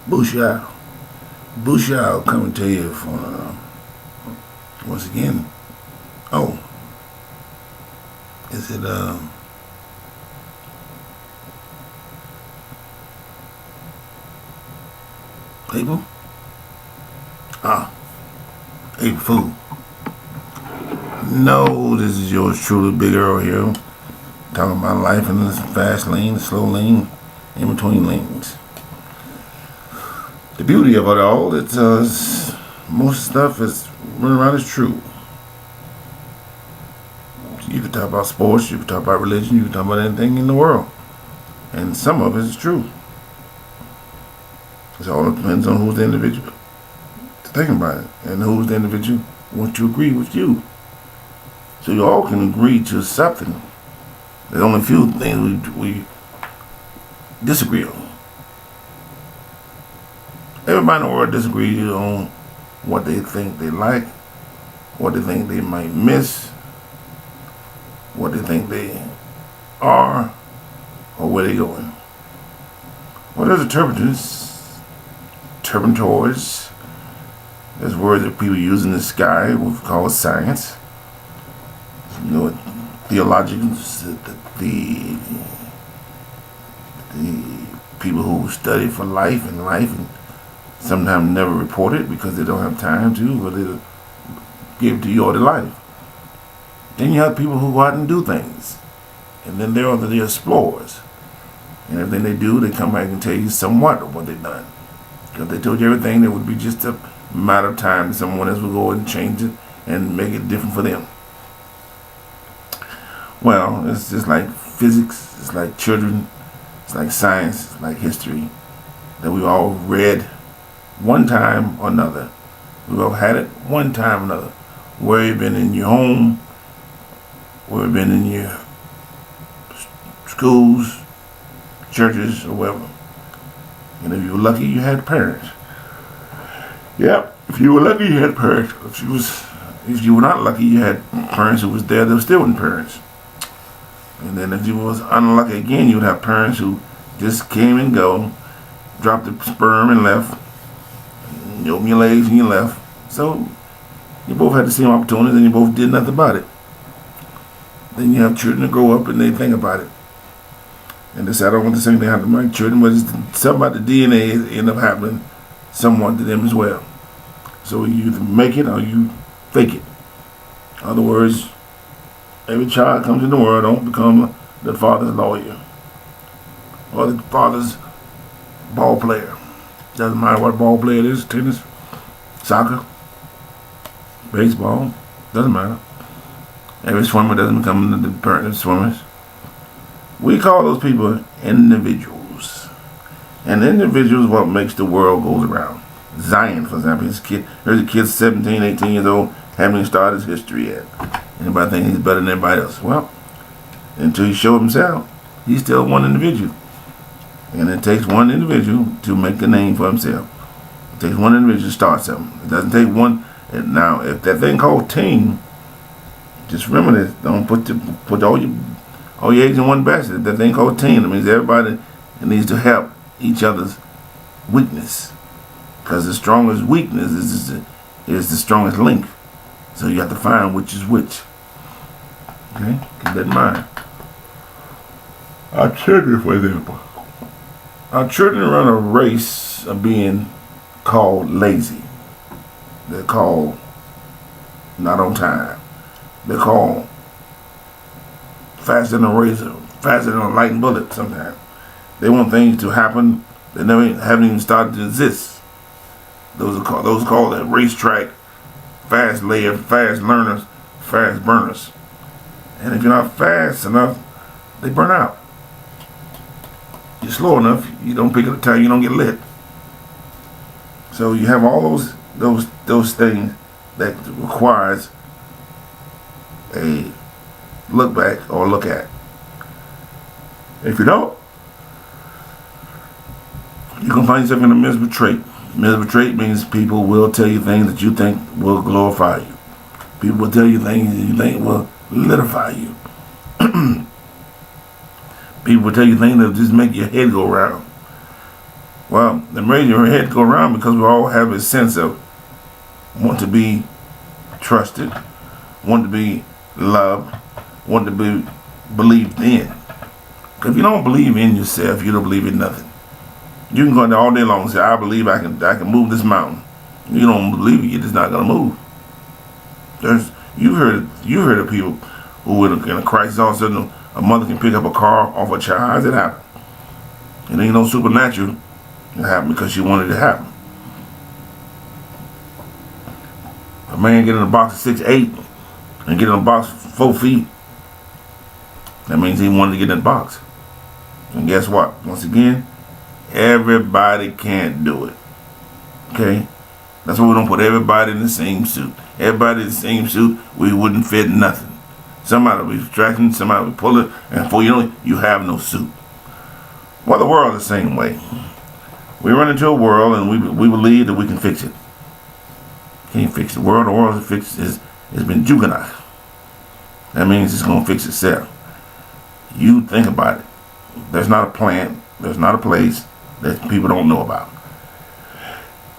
Busha. Busha will come and tell you for, once again, oh, is it, April? Ah, April Fool. No, this is yours truly, Big Earl here, talking about life in this fast lane, slow lane, in between lanes. The beauty of it all, most stuff is running around is true. You can talk about sports, you can talk about religion, you can talk about anything in the world. And some of it is true. It all depends on who's the individual thinking about it and who's the individual wants to agree with you. So you all can agree to something. There's only a few things we disagree on. Everybody in the world disagrees on what they think they like, what they think they might miss, what they think they are, or where they're going. Well, there's interpreters, there's words that people use in the sky, we call science. You know, theologians, the people who study for life and sometimes never report it because they don't have time to, or they give to you all their life. Then you have people who go out and do things. And then there are the explorers. And everything they do, they come back and tell you somewhat of what they've done. Because they told you everything, it would be just a matter of time. Someone else would go and change it and make it different for them. Well, it's just like physics, it's like children, it's like science, it's like history that we all read one time or another. We've all had it one time or another. Where you've been in your home, where you've been in your schools, churches, or wherever. And if you were lucky, you had parents. Yep, if you were lucky, you had parents. If you were not lucky, you had parents who was there that still weren't parents. And then if you was unlucky again, you would have parents who just came and go, dropped the sperm and left, and you opened your legs and you left. So you both had the same opportunities and you both did nothing about it. Then you have children that grow up and they think about it. And they say, I don't want the same thing happen to my children, but it's something about the DNA end up happening somewhat to them as well. So you either make it or you fake it. In other words, every child comes in the world don't become the father's lawyer or the father's ball player. Doesn't matter what ball player it is, tennis, soccer, baseball, doesn't matter. Every swimmer doesn't become the parent of swimmers. We call those people individuals. And individuals what makes the world goes around. Zion, for example, there's a kid 17, 18 years old, haven't even started his history yet. Anybody think he's better than everybody else? Well, until he shows himself, he's still one individual. And it takes one individual to make a name for himself. It takes one individual to start something. It doesn't take one. And now, if that thing called team, just remember this. Don't put all your eggs in one basket. That thing called team. That means everybody needs to help each other's weakness. Because the strongest weakness is the strongest link. So you have to find which is which. Okay? Keep that in mind. Our children, for example. Our children run a race of being called lazy. They're called not on time. They're called faster than a razor, faster than a lightning bullet sometimes. They want things to happen that haven't even started to exist. Those are called a racetrack, fast layers, fast learners, fast burners. And if you're not fast enough, they burn out. You're slow enough, you don't pick up the tire, you don't get lit. So you have all those things that requires a look back or look at. If you don't, you can find yourself in a miserable trait. Miserable trait means people will tell you things that you think will glorify you. People will tell you things that you think will litify you. People will tell you things that just make your head go round. Well, the reason your head go around because we all have a sense of want to be trusted, want to be loved, want to be believed in. If you don't believe in yourself, you don't believe in nothing. You can go there all day long and say, I believe I can move this mountain. You don't believe it, you're just not gonna move. You heard of people who in a crisis all of a sudden a mother can pick up a car off a child. How's it happen? It ain't no supernatural. It happened because she wanted it to happen. A man get in a box of 6'8" and get in a box 4 feet. That means he wanted to get in that box. And guess what? Once again, everybody can't do it. Okay? That's why we don't put everybody in the same suit. Everybody in the same suit, we wouldn't fit nothing. Somebody will be stretching, somebody will pull it, and before you know it, you have no suit. Well, the world is the same way. We run into a world and we believe that we can fix it. Can't fix the world. The world has been juvenile. That means it's going to fix itself. You think about it. There's not a plant, there's not a place that people don't know about.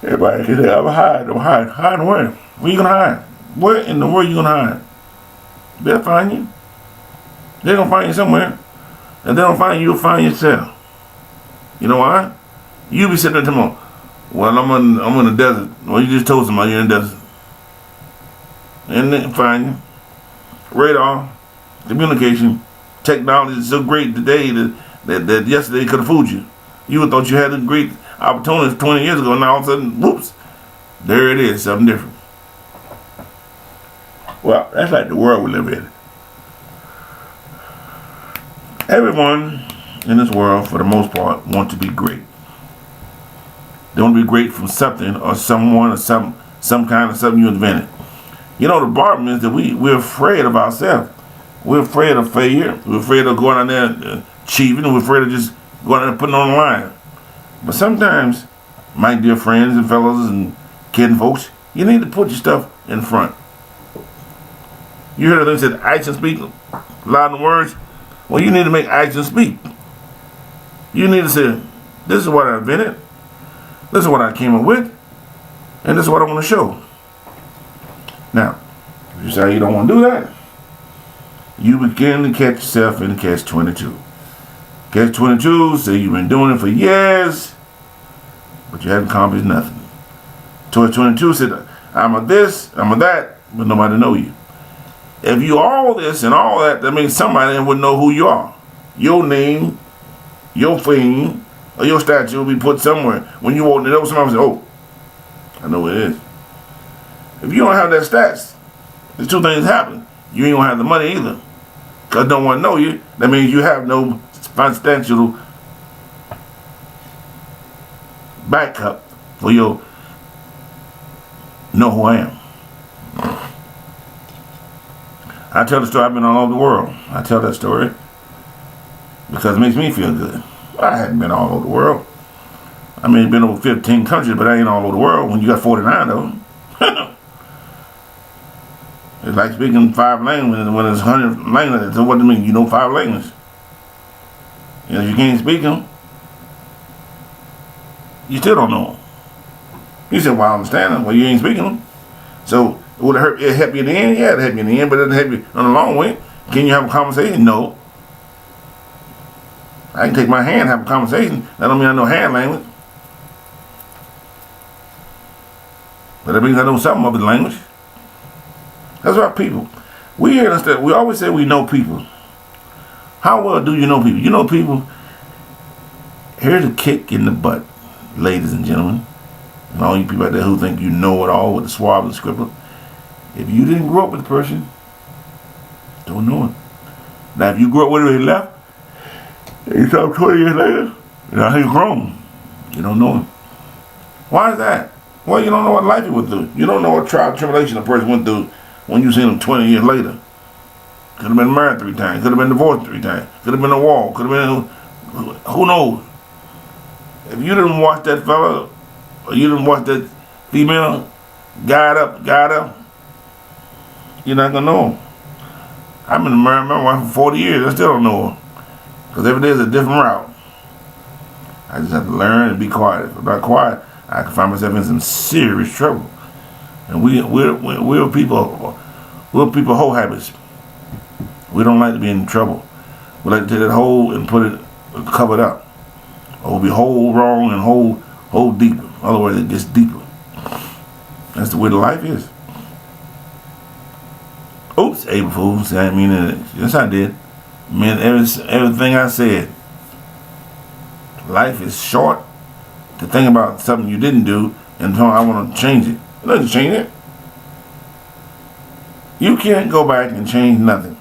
Everybody can say, I'm hide. Hide where? Where you going to hide? Where in the world you going to hide? They'll find you. They're going to find you somewhere. If they don't find you, you'll find yourself. You know why? You be sitting there tomorrow. Well, I'm in the desert. Well, you just told somebody you're in the desert. And they can find you. Radar, communication, technology is so great today that yesterday could have fooled you. You would thought you had a great opportunity 20 years ago, and now all of a sudden, whoops, there it is, something different. Well, that's like the world we live in. Everyone in this world, for the most part, want to be great. They want to be great from something or someone or some kind of something you invented. You know, the problem is that we're afraid of ourselves. We're afraid of failure. We're afraid of going out there and achieving. We're afraid of just going out there and putting on the line. But sometimes, my dear friends and fellows and kin folks, you need to put your stuff in front. You heard them say action speak louder than words. Well, you need to make action speak. You need to say, this is what I invented. This is what I came up with. And this is what I want to show. Now, if you say you don't want to do that, you begin to catch yourself in catch-22. Catch-22, say you've been doing it for years, but you haven't accomplished nothing. Catch-22 said, I'm a this, I'm a that, but nobody know you. If you all this and all that, that means somebody wouldn't know who you are. Your name, your fame, or your statue will be put somewhere. When you walk in the door, somebody will say, oh, I know what it is. If you don't have that stats, there's two things happen. You ain't gonna have the money either. Because no one know you. That means you have no substantial backup for your know who I am. I tell the story, I've been all over the world. I tell that story because it makes me feel good. I hadn't been all over the world. I mean, been over 15 countries, but I ain't all over the world when you got 49 of them. It's like speaking 5 languages when there's 100 languages. So what do you mean? You know 5 languages. And if you can't speak them, you still don't know them. You said, well, I understand them. Well, you ain't speaking them. So would it help you in the end? Yeah, it help you in the end, but it doesn't help you on the long way. Can you have a conversation? No. I can take my hand and have a conversation. That don't mean I know hand language. But that means I know something of the language. That's our people. We always say we know people. How well do you know people? You know people. Here's a kick in the butt, ladies and gentlemen, and all you people out there who think you know it all with the swab and the scribble. If you didn't grow up with the person, don't know it. Now, if you grew up with him and he left, and you saw him 20 years later, now he's grown. You don't know him. Why is that? Well, you don't know what life he went through. You don't know what trial and tribulation a person went through when you seen him 20 years later. Could have been married 3 times. Could have been divorced 3 times. Could have been a war. Could have been, who knows? If you didn't watch that fella, or you didn't watch that female, guide up, you're not going to know him. I've been married my wife for 40 years. I still don't know her. Because every day is a different route. I just have to learn and be quiet. If I'm not quiet, I can find myself in some serious trouble. And we're people whole habits. We don't like to be in trouble. We like to take that hole and put it covered up. Or be whole wrong and whole deeper. In other words, it gets deeper. That's the way the life is. Oops, April Fools. I didn't mean it. Yes, I did. I mean everything I said. Life is short. To think about something you didn't do and I want to change it. It doesn't change it. You can't go back and change nothing.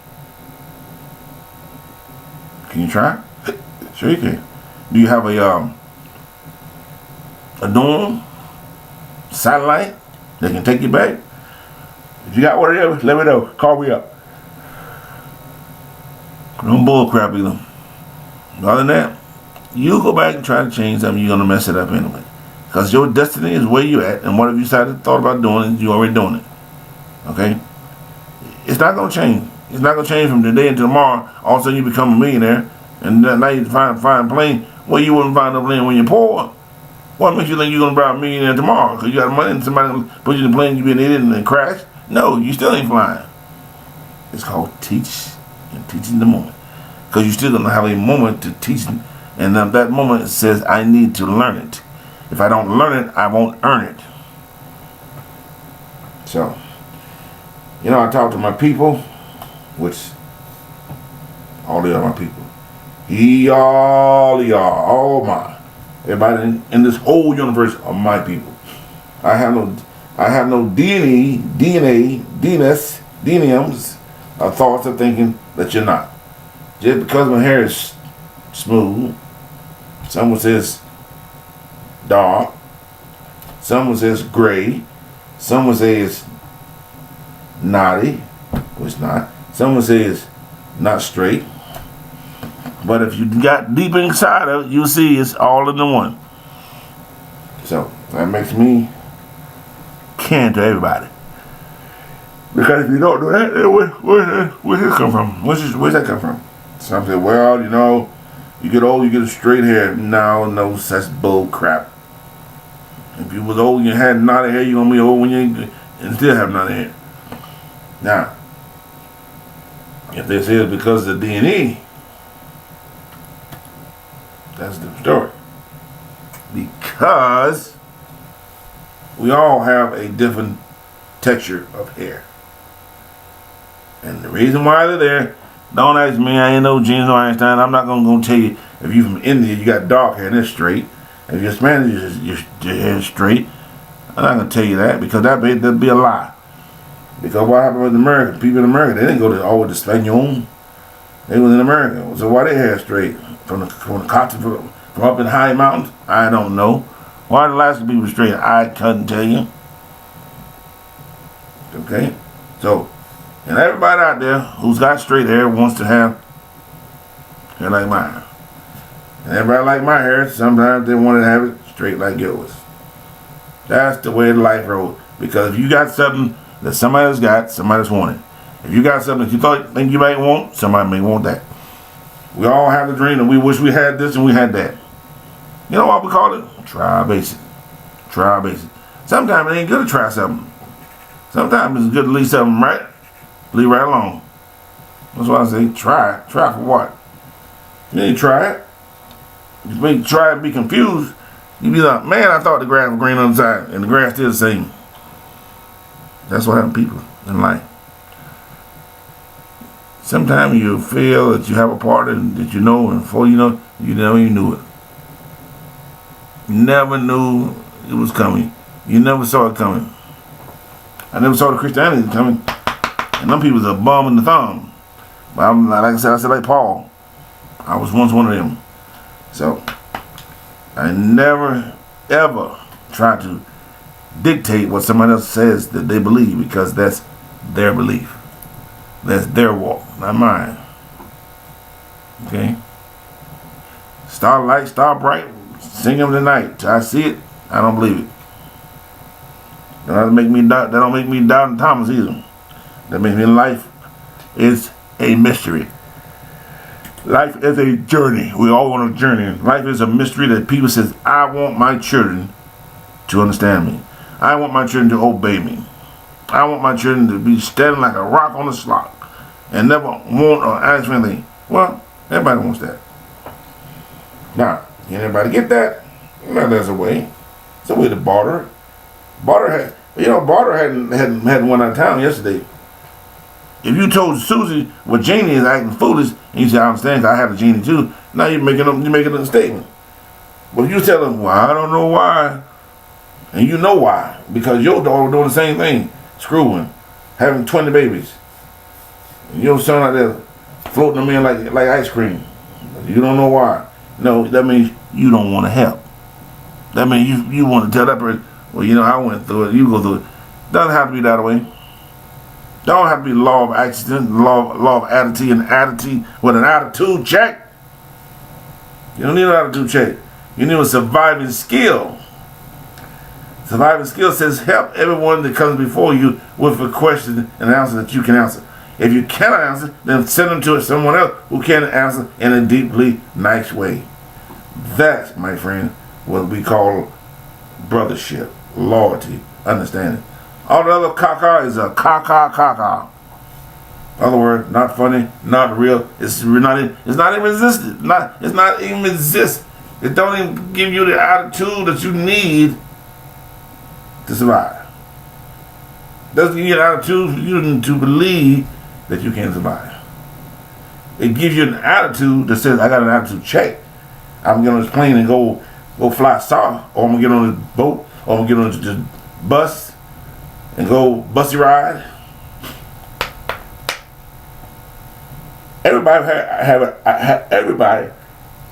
Can you try? Sure you can. Do you have a dome, satellite that can take you back? If you got one of them, let me know. Call me up. Don't bull crap either. Other than that, you go back and try to change something, you're gonna mess it up anyway. Because your destiny is where you at, and whatever you thought about doing, you're already doing it. Okay? It's not gonna change. It's not gonna change from today until tomorrow. All of a sudden you become a millionaire, and now you find a plane. Well, you wouldn't find a plane when you're poor. What makes you think you're gonna buy a millionaire tomorrow? Because you got money and somebody put you in the plane, you be an idiot and then crash? No, you still ain't flying. It's called teach and teaching the moment. Because you're still gonna have a moment to teach, and that moment says, I need to learn it. If I don't learn it, I won't earn it. So, I talk to my people, which all of y'all my people. All of y'all, all my. Everybody in this whole universe are my people. I have no DNAs, thoughts of thinking that you're not. Just because my hair is smooth, someone says dark, someone says gray, someone says naughty, which not. Someone says not straight. But if you got deep inside of it, you'll see it's all in the one. So that makes me kin to everybody. Because if you don't do that, then where's this come from? Where's that come from? Some say, well, you get old, you get a straight hair. No, such bull crap. If you was old and you had knotty hair, you're going to be old when you and still have knotty hair. Now, if they say it's because of the DNA, that's the story. Because we all have a different texture of hair. And the reason why they're there, don't ask me, I ain't no Gene or Einstein. I'm not going to tell you, if you're from India, you got dark hair and it's straight. If you're Spanish, your hair is straight. I'm not going to tell you that because that'd be a lie. Because what happened with America? People in America, they didn't go to all the Spanion. They was in America. So why they hair straight? From the continent, from up in high mountains? I don't know. Why the Alaska people straight? I couldn't tell you. Okay? So, and everybody out there who's got straight hair wants to have hair like mine. And everybody like my hair, sometimes they want to have it straight like yours. That's the way life rolls. Because if you got something that somebody else got, somebody else want it. If you got something that you think you might want, somebody may want that. We all have the dream and we wish we had this and we had that. You know what we call it? Try basic. Try basic. Sometimes it ain't good to try something. Sometimes it's good to leave something right. Leave right alone. That's why I say try. Try for what? You ain't try it. You may try and be confused. You be like, man, I thought the grass was green on the side and the grass still the same. That's what happens to people in life. Sometimes you feel that you have a partner that you know, and before you know, you never even knew it. You never knew it was coming. You never saw it coming. I never saw the Christianity coming. And them people's a bum in the thumb. But I'm like I said like Paul. I was once one of them. So I never ever try to dictate what somebody else says that they believe because that's their belief. That's their walk, not mine. Okay? Star light, star bright, sing them tonight. I see it, I don't believe it. That don't make me doubt Thomas either. That makes me life is a mystery. Life is a journey. We all on a journey. Life is a mystery that people says, I want my children to understand me. I want my children to obey me. I want my children to be standing like a rock on the slot and never want or ask for anything. Well, everybody wants that. Now, can everybody get that? No, there's a way. It's a way to barter. Barter hadn't went out of town yesterday. If you told Susie what Janie is acting foolish, and you say, I understand, 'cause I have a Janie too, now you're making a statement. But if you tell them, well, I don't know why, and you know why, because your daughter doing the same thing, screwing, having 20 babies. And your son out there floating them in like ice cream. You don't know why. No, that means you don't want to help. That means you want to tell that person, well, I went through it, you go through it. Doesn't have to be that way. Don't have to be law of accident, law of attitude and attitude with an attitude check. You don't need an attitude check. You need a surviving skill. Surviving skill says help everyone that comes before you with a question and answer that you can answer. If you cannot answer, then send them to someone else who can answer in a deeply nice way. That's, my friend, what we call brothership, loyalty, understanding. All the other caca is a caca. In other words, not funny, not real. It's not even existed. It's not even exist. It don't even give you the attitude that you need to survive. It doesn't give you an attitude for you to believe that you can survive. It gives you an attitude that says, I got an attitude check. I'm gonna get on this plane and go fly SAR, or I'm gonna get on this boat, or I'm gonna get on this bus and go busty ride. Everybody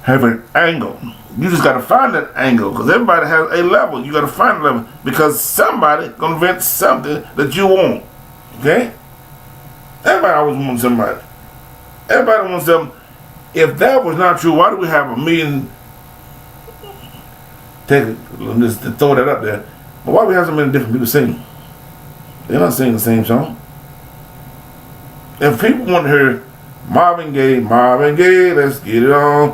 have an angle. You just got to find that angle, because everybody has a level. You got to find a level, because somebody gonna invent something that you want. Okay? Everybody always wants somebody. Everybody wants something. If that was not true, why do we have a million? Just to throw that up there. But why do we have so many different people singing? They're not singing the same song. If people want to hear Marvin Gaye, let's get it on.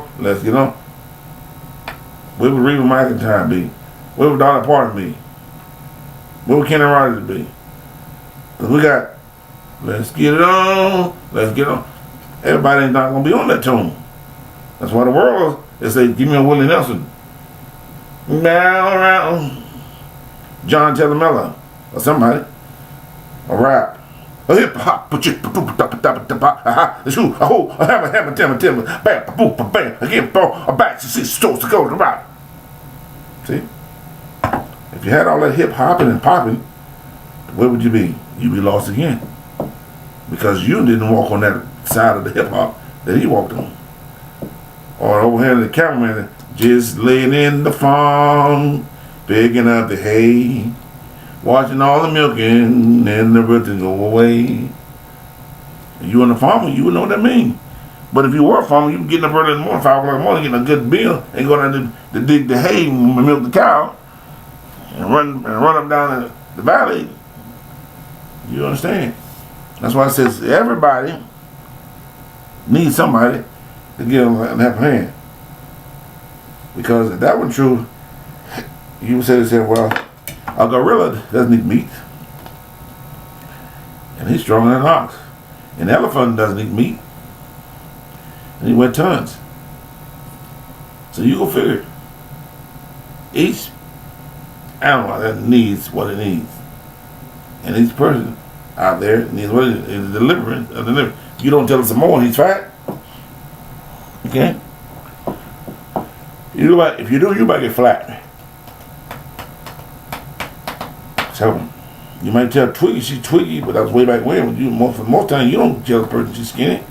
Where would Reba McEntire be? Where would Dolly Parton be? Where would Kenny Rogers be? Because we got, let's get it on. Everybody ain't not going to be on that tune. That's why the world is saying, give me a Willie Nelson. Now around John Taylor Miller or somebody. A rap. A hip hop. The shoe. A hole. A hammer, timber. Bam, boom, bam. Again, a back to 6 stores to go to rock. See? If you had all that hip hopping and popping, where would you be? You'd be lost again. Because you didn't walk on that side of the hip hop that he walked on. Or over here, the cameraman just laying in the farm, picking up the hay. Watching all the milking and the everything go away. If you on the farmer, you would know what that means. But if you were a farmer, you getting up early in the morning, 5 o'clock in the morning, getting a good bill, and going down to dig the hay and milk the cow, and run up down the valley. You understand? That's why it says everybody needs somebody to give them a helping hand. Because if that were true, you would say, well, a gorilla doesn't eat meat, and he's stronger than an ox. An elephant doesn't eat meat, and he weighs tons. So you go figure. Each animal that needs what it needs, and each person out there needs what it is. Delivering. You don't tell him some more, he's fat. Okay. If you do, you might get flat. So, you might tell Twiggy she's Twiggy, but that was way back when. For the most time, you don't tell the person she's skinny.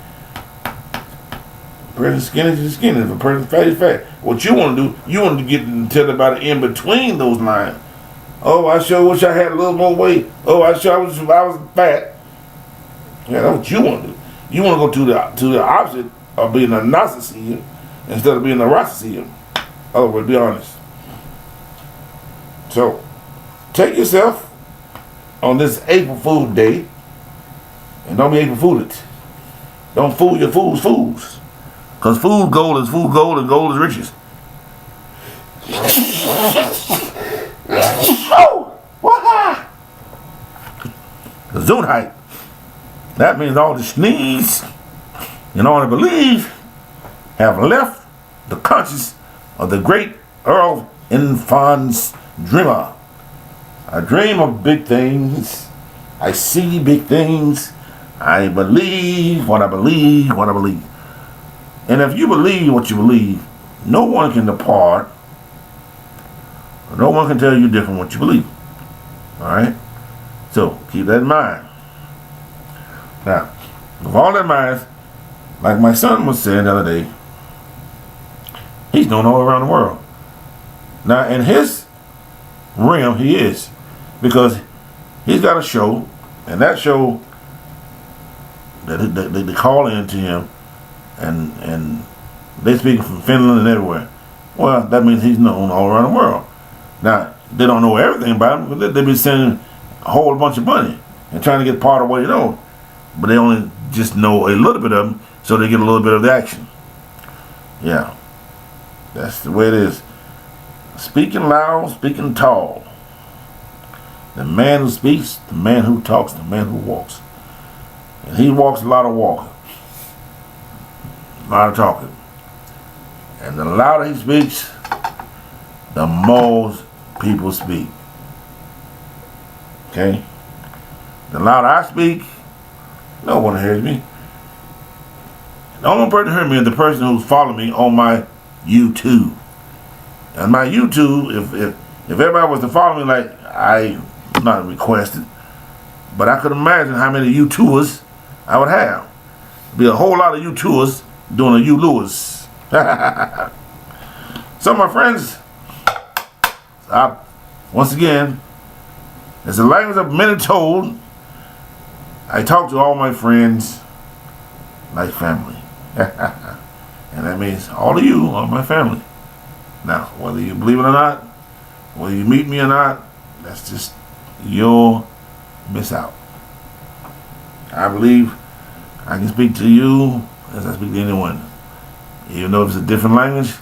The person's skinny, she's skinny. If a person's fat, he's fat. What you want to do, you want to get and tell about it in between those lines. Oh, I sure wish I had a little more weight. Oh, I was fat. Yeah, that's what you want to do. You want to go to the opposite of being a narcissist instead of being a narcissist. In other words, be honest. So, take yourself on this April Fool Day, and don't be April Fooled. Don't fool your fools. Because food gold is food gold and gold is riches. Gesundheit. That means all the sneeze and all the belief have left the conscience of the great Earl Infans dreamer. I dream of big things. I see big things. I believe what I believe, what I believe. And if you believe what you believe, no one can depart. No one can tell you different what you believe. Alright? So, keep that in mind. Now, with all that in mind, like my son was saying the other day, he's known all around the world. Now, in his realm, he is. Because he's got a show, and that show, they call in to him, and they speak from Finland and everywhere. Well, that means he's known all around the world. Now, they don't know everything about him, but they've been sending a whole bunch of money and trying to get part of what he knows. But they only just know a little bit of him, so they get a little bit of the action. Yeah. That's the way it is. Speaking loud, speaking tall. The man who speaks, the man who talks, the man who walks. And he walks a lot of walking. A lot of talking. And the louder he speaks, the more people speak. Okay? The louder I speak, no one hears me. The only person who hears me is the person who's following me on my YouTube. And my YouTube, if everybody was to follow me like I not requested, but I could imagine how many YouTubers I would have. Be a whole lot of YouTubers doing a U-Lewis. So my friends, once again, as the language of many told, I talk to all my friends like family. And that means all of you are my family. Now, whether you believe it or not, whether you meet me or not, that's just your miss out. I believe I can speak to you as I speak to anyone. Even though it's a different language,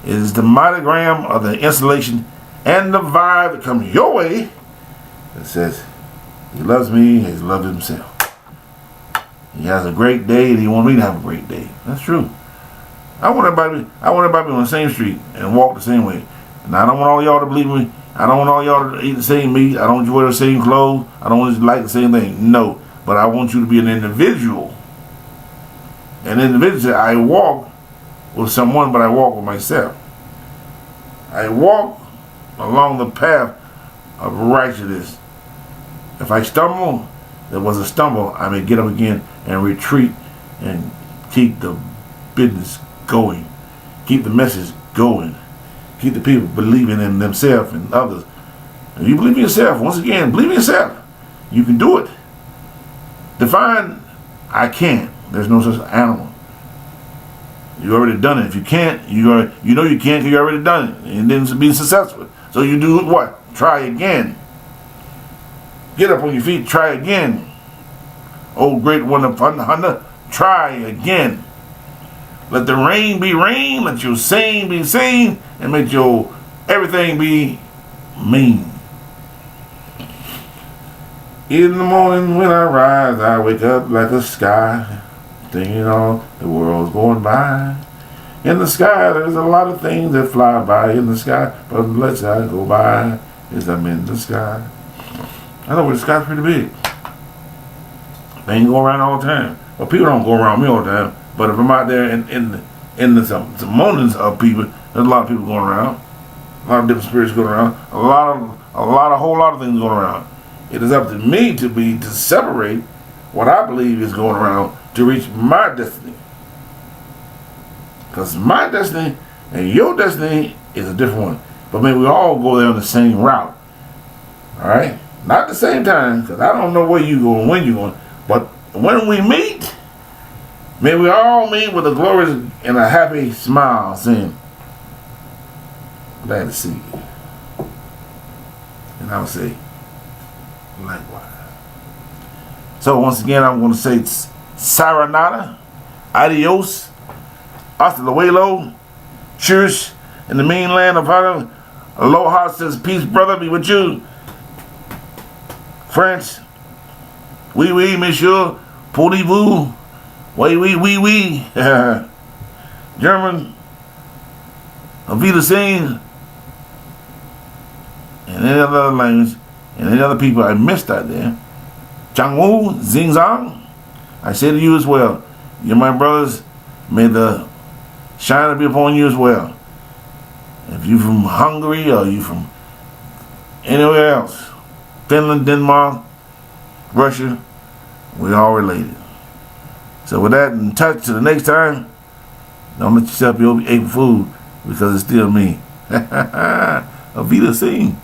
it is the monogram of the installation and the vibe that comes your way that says he loves me, he's loved himself. He has a great day and he wants me to have a great day. That's true. I want everybody to be on the same street and walk the same way. And I don't want all y'all to believe me. I don't want all y'all to eat the same meat. I don't want you to wear the same clothes. I don't want you to like the same thing. No. But I want you to be an individual. An individual, I walk with someone, but I walk with myself. I walk along the path of righteousness. If I stumble, there was a stumble, I may get up again and retreat and keep the business going. Keep the message going. Keep the people believing in themselves and others. If you believe in yourself, once again, believe in yourself. You can do it. Define, I can't. There's no such animal. You already done it. If you can't, you know you can't because you already done it. And then be successful. So you do what? Try again. Get up on your feet, try again. Oh, great one of thunder, try again. Let the rain be rain, let your sane be sane, and make your everything be mean. In the morning when I rise, I wake up like a sky, thinking all the world's going by. In the sky, there's a lot of things that fly by in the sky, but let's I go by as I'm in the sky. I know the sky's pretty big. They ain't go around all the time. Well, people don't go around me all the time. But if I'm out there in the mornings of people, there's a lot of people going around. A lot of different spirits going around. A whole lot of things going around. It is up to me to separate what I believe is going around to reach my destiny. Because my destiny and your destiny is a different one. But maybe we all go there on the same route. Alright? Not at the same time, because I don't know where you going, when you going. But when we meet, may we all meet with a glorious and a happy smile, saying, glad to see you. And I would say, likewise. So once again, I'm going to say, sayonara, adios, Hasta luego. Cheers. In the mainland of Holland. Aloha says, peace, brother, be with you. France. Oui, oui, monsieur. Pouvez-vous? Oui, oui, oui, oui. German. Auf Wiedersehen. And any other language. And any other people I missed out there. Changwu, Zing Zang. I say to you as well. You're my brothers. May the shine be upon you as well. If you're from Hungary or you from anywhere else, Finland, Denmark, Russia, we're all related. So with that in touch, till the next time, don't let yourself be over April Fool because it's still me. Auf Wiedersehen.